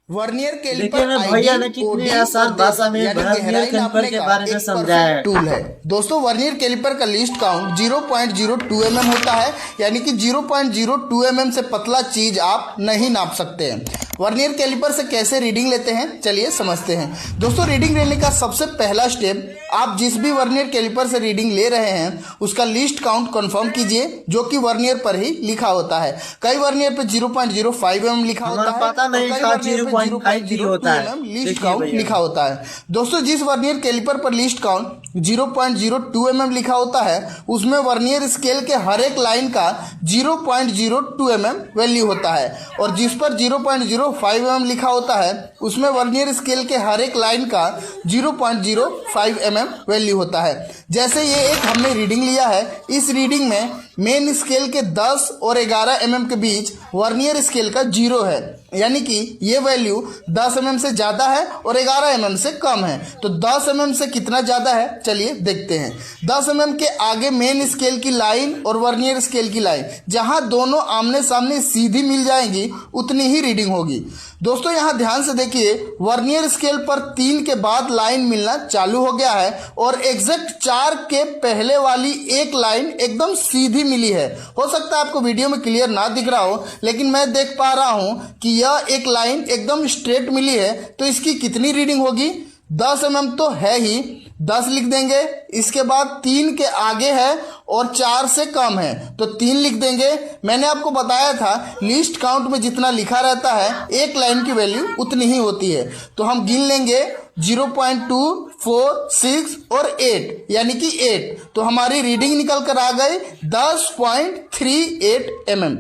Vernier caliper देखिए ना भैया ने कितनी आसान भाषा में वर्नियर कैलिपर के बारे में समझाया है। टूल है दोस्तों। वर्नियर कैलिपर का लीस्ट काउंट 0.02 mm होता है, यानी कि 0.02 mm से पतला चीज आप नहीं नाप सकते हैं। वर्नियर कैलिपर से कैसे रीडिंग लेते हैं चलिए समझते हैं। दोस्तों रीडिंग लेने का सबसे पहला स्टेप, आप जिस भी वर्नियर कैलिपर से रीडिंग ले रहे हैं उसका लीस्ट काउंट कंफर्म कीजिए, जो कि वर्नियर पर ही लिखा होता है। कई वर्नियर पे 0.05 mm लिखा होता है, पता नहीं था 0.50 होता है, लीस्ट काउंट लिखा होता है। दोस्तों जिस वर्नियर कैलिपर पर लीस्ट काउंट 0.02 mm लिखा होता है उसमें वर्नियर स्केल के हर एक लाइन का 0.02 mm वैल्यू होता है, और जिस पर 0.05 mm लिखा होता है उसमें वर्नियर स्केल के हर एक लाइन का 0.05 mm वैल्यू होता है। जैसे ये एक हमने रीडिंग लिया है, इस रीडिंग में मेन स्केल के 10 और 11 mm के बीच वर्नियर स्केल का 0 है, यानी कि ये वैल्यू 10 mm से ज़्यादा है और 11 mm से कम है। तो 10 mm से कितना ज़्यादा है चलिए देखते हैं। 10 mm के आगे मेन स्केल की लाइन और वर्नियर स्केल की लाइन जहां दोनों आमने सामने सीधी मिल जाएंगी उतनी ही रीडिंग होगी। दोस्तों यहां ध्यान से देखिए, वर्नियर स्केल पर 3 के बाद लाइन मिलना चालू हो गया है और एग्जैक्ट 4 के पहले वाली एक लाइन एकदम सीधी मिली है। हो सकता है आपको वीडियो में क्लियर ना दिख रहा हो, लेकिन मैं देख पा रहा हूं कि यह एक लाइन एकदम स्ट्रेट मिली है। तो इसकी कितनी रीडिंग होगी? 10 mm तो है ही, 10 लिख देंगे। इसके बाद 3 के आगे है और 4 से कम है तो 3 लिख देंगे। मैंने आपको बताया था लीस्ट काउंट में जितना लिखा रहता है एक लाइन की वैल्यू उतनी ही होती है। तो हम गिन लेंगे 0.2, 4, 6 और 8, यानी कि 8। तो हमारी रीडिंग निकल कर आ गई 10.38 mm।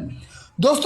दोस्तों